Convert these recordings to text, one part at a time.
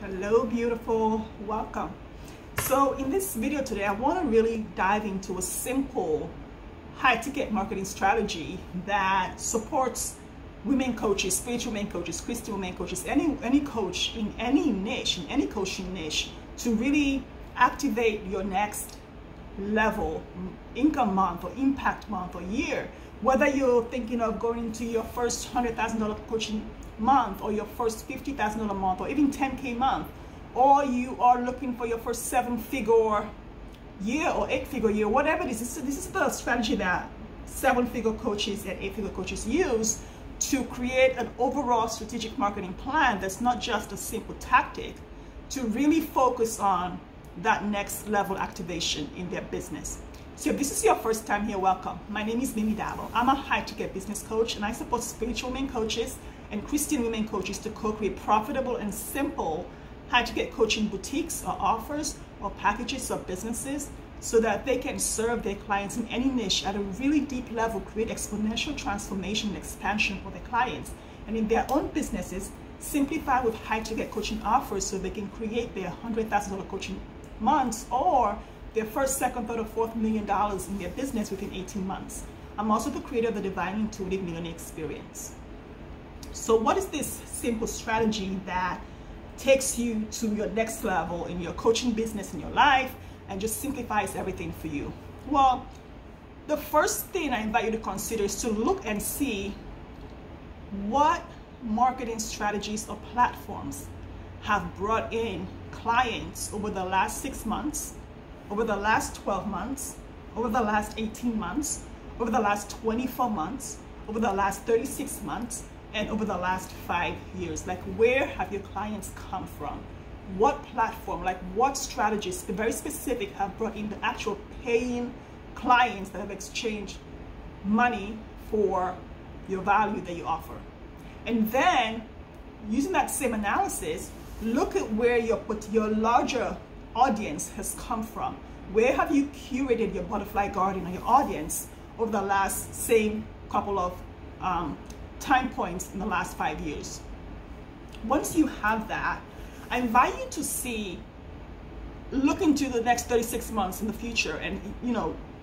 Hello, beautiful. Welcome. So in this video today, I want to really dive into a simple high-ticket marketing strategy that supports women coaches, spiritual women coaches, Christian women coaches, any coach in any niche, in any coaching niche, to really activate your next level income month or impact month or year. Whether you're thinking of going to your first $100,000 coaching month, or your first $50,000 month, or even 10K month, or you are looking for your first 7-figure year or 8-figure year, whatever it is, this is the strategy that 7-figure coaches and 8-figure coaches use to create an overall strategic marketing plan that's not just a simple tactic, to really focus on that next level activation in their business. So if this is your first time here, welcome. My name is Dabo. I'm a high-ticket business coach, and I support spiritual women coaches and Christian women coaches to co-create profitable and simple high-ticket coaching boutiques or offers or packages or businesses so that they can serve their clients in any niche at a really deep level, create exponential transformation and expansion for their clients, and in their own businesses, simplify with high-ticket coaching offers so they can create their $100,000 coaching months or their first, second, third, or fourth $1 million in their business within 18 months. I'm also the creator of the Divine Intuitive Millionaire Experience. So what is this simple strategy that takes you to your next level in your coaching business, in your life, and just simplifies everything for you? Well, the first thing I invite you to consider is to look and see what marketing strategies or platforms have brought in clients over the last 6 months, over the last 12 months, over the last 18 months, over the last 24 months, over the last 36 months, and over the last 5 years. Like, where have your clients come from? What platform, like what strategies, the very specific, have brought in the actual paying clients that have exchanged money for your value that you offer? And then, using that same analysis, look at where your larger audience has come from. Where have you curated your butterfly garden or your audience over the last same couple of time points in the last 5 years? Once you have that, I invite you to look into the next 36 months in the future and,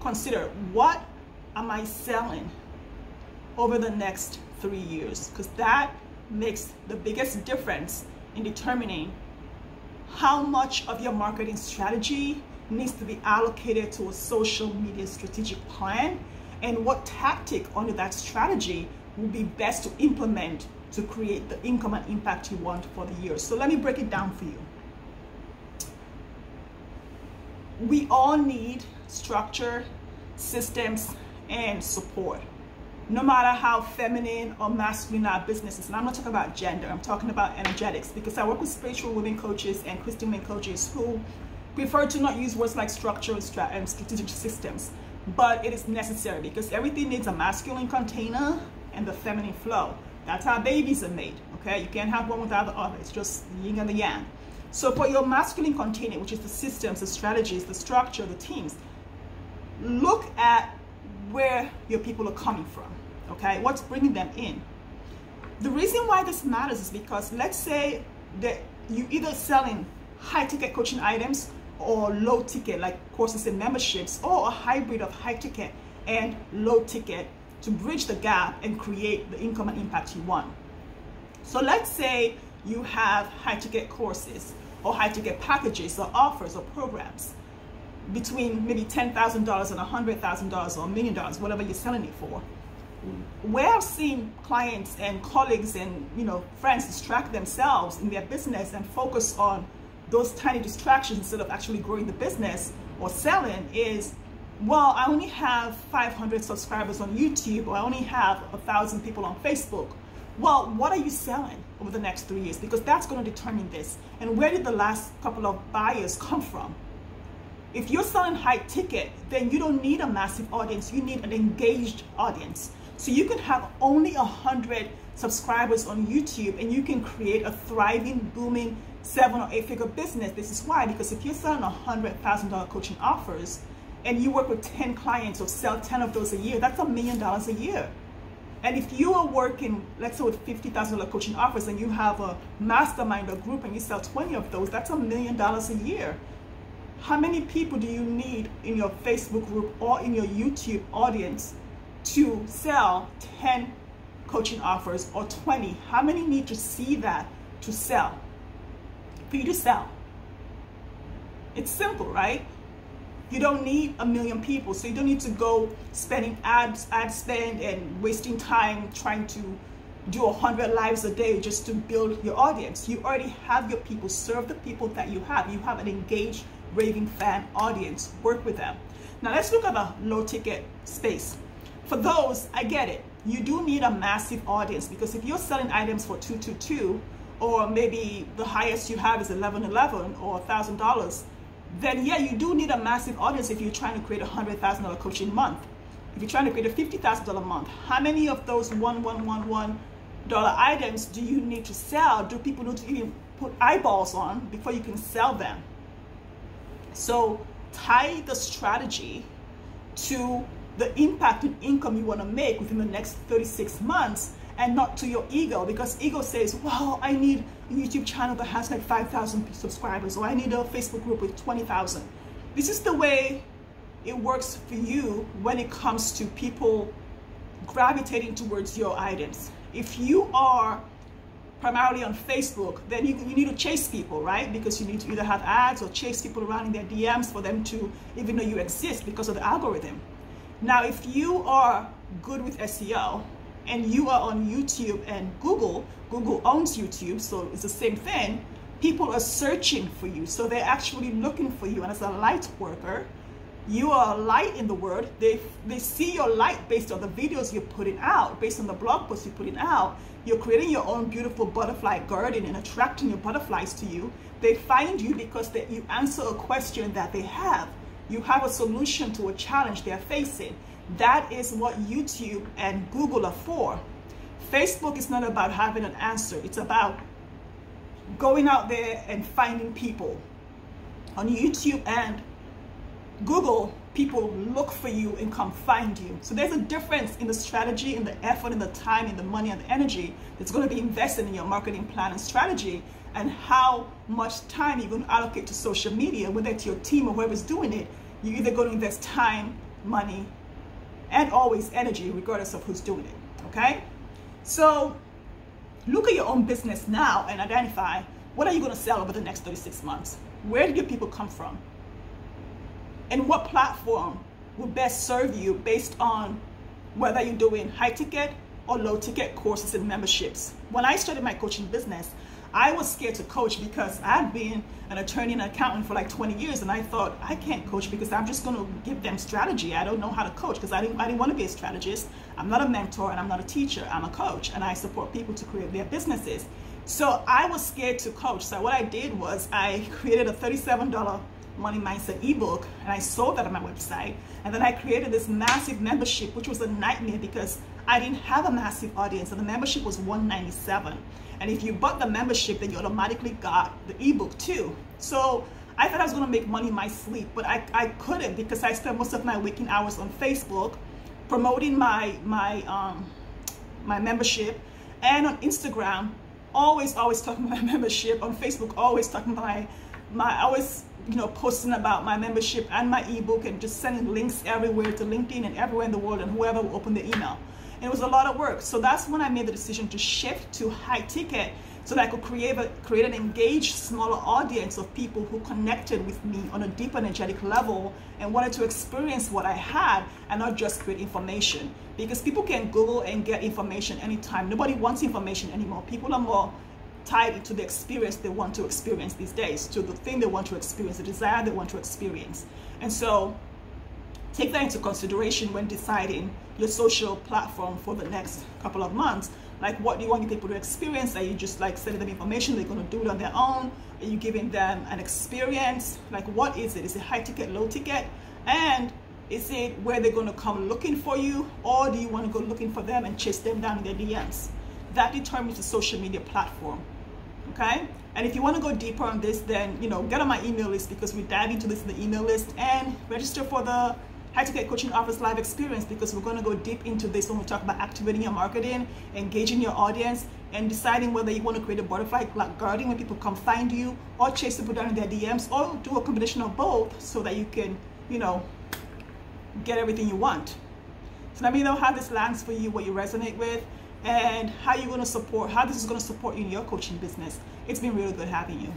consider, what am I selling over the next 3 years? Because that makes the biggest difference in determining how much of your marketing strategy needs to be allocated to a social media strategic plan, and what tactic under that strategy will be best to implement to create the income and impact you want for the year. So let me break it down for you. We all need structure, systems, and support. No matter how feminine or masculine our business is, and I'm not talking about gender, I'm talking about energetics, because I work with spiritual women coaches and Christian women coaches who prefer to not use words like structure and strategic systems, but it is necessary because everything needs a masculine container and the feminine flow. That's how babies are made, okay? You can't have one without the other. It's just the yin and the yang. So for your masculine container, which is the systems, the strategies, the structure, the teams, look at where your people are coming from, okay? What's bringing them in? The reason why this matters is because, let's say that you either selling high-ticket coaching items or low-ticket, like courses and memberships, or a hybrid of high-ticket and low-ticket to bridge the gap and create the income and impact you want. So let's say you have high-ticket courses or high-ticket packages or offers or programs between maybe $10,000 and $100,000 or $1 million, whatever you're selling it for. Where I've seen clients and colleagues and friends distract themselves in their business and focus on those tiny distractions instead of actually growing the business or selling is, well, I only have 500 subscribers on YouTube, or I only have 1,000 people on Facebook. Well, what are you selling over the next 3 years? Because that's going to determine this. And where did the last couple of buyers come from? If you're selling high ticket, then you don't need a massive audience. You need an engaged audience. So you can have only 100 subscribers on YouTube and you can create a thriving, booming 7 or 8-figure business. This is why, because if you're selling $100,000 coaching offers and you work with 10 clients or sell 10 of those a year, that's $1 million a year. And if you are working, let's say with $50,000 coaching offers, and you have a mastermind or group and you sell 20 of those, that's $1 million a year. How many people do you need in your Facebook group or in your YouTube audience to sell 10 coaching offers or 20? How many need to see that to sell? For you to sell. It's simple, right? You don't need 1 million people, so you don't need to go spending ad spend and wasting time trying to do 100 lives a day just to build your audience. You already have your people. Serve the people that you have. You have an engaged, raving fan audience. Work with them. Now let's look at the low ticket space. For those, I get it. You do need a massive audience, because if you're selling items for $222, or maybe the highest you have is $1,111 or $1,000, then yeah, you do need a massive audience if you're trying to create a $100,000 coaching month. If you're trying to create a $50,000 month, how many of those $1,111 items do you need to sell? Do people need to even put eyeballs on before you can sell them? So tie the strategy to the impact and income you want to make within the next 36 months, and not to your ego, because ego says, well, I need a YouTube channel that has like 5,000 subscribers, or I need a Facebook group with 20,000. This is the way it works for you when it comes to people gravitating towards your items. If you are primarily on Facebook, then you need to chase people, right? Because you need to either have ads or chase people around in their DMs for them to even know you exist because of the algorithm. Now, if you are good with SEO, and you are on YouTube and Google owns YouTube, so it's the same thing, people are searching for you. So they're actually looking for you. And as a light worker, you are a light in the world. They see your light based on the videos you're putting out, based on the blog posts you're putting out. You're creating your own beautiful butterfly garden and attracting your butterflies to you. They find you because you answer a question that they have. You have a solution to a challenge they're facing. That is what YouTube and Google are for. Facebook is not about having an answer. It's about going out there and finding people. On YouTube and Google, people look for you and come find you. So there's a difference in the strategy, in the effort, in the time, in the money, and the energy that's going to be invested in your marketing plan and strategy, and how much time you're going to allocate to social media, whether it's your team or whoever's doing it. You're either going to invest time, money, and always energy, regardless of who's doing it, okay? So look at your own business now and identify, what are you going to sell over the next 36 months? Where did your people come from? And what platform will best serve you based on whether you're doing high ticket or low ticket courses and memberships? When I started my coaching business, I was scared to coach because I'd been an attorney and accountant for like 20 years, and I thought, I can't coach because I'm just going to give them strategy. I don't know how to coach because I didn't want to be a strategist. I'm not a mentor and I'm not a teacher. I'm a coach, and I support people to create their businesses. So I was scared to coach. So what I did was I created a $37 money mindset ebook, and I sold that on my website. And then I created this massive membership, which was a nightmare because I didn't have a massive audience, and the membership was $197. And if you bought the membership, then you automatically got the ebook too. So I thought I was going to make money in my sleep, but I couldn't, because I spent most of my waking hours on Facebook promoting my membership, and on Instagram, always talking about my membership. On Facebook, always talking about always posting about my membership and my ebook, and just sending links everywhere to LinkedIn and everywhere in the world, and whoever will open the email. And it was a lot of work. So that's when I made the decision to shift to high ticket, so that I could create an engaged, smaller audience of people who connected with me on a deep energetic level and wanted to experience what I had and not just create information. Because people can Google and get information anytime. Nobody wants information anymore. People are more tied into the experience they want to experience these days, to the thing they want to experience, the desire they want to experience. And so take that into consideration when deciding your social platform for the next couple of months. Like, what do you want your people to experience? Are you just like sending them information, they're going to do it on their own? Are you giving them an experience? Like, what is it? Is it high ticket, low ticket? And is it where they're going to come looking for you, or do you want to go looking for them and chase them down in their DMs? That determines the social media platform, okay? And if you want to go deeper on this, then get on my email list, because we dive into this in the email list, and register for the High Ticket Coaching offers live experience because we're going to go deep into this when we talk about activating your marketing, engaging your audience, and deciding whether you want to create a butterfly garden when people come find you, or chase people down in their DMs, or do a combination of both so that you can, you know, get everything you want. So let me know how this lands for you, what you resonate with, and how you're going to support, how this is going to support you in your coaching business. It's been really good having you.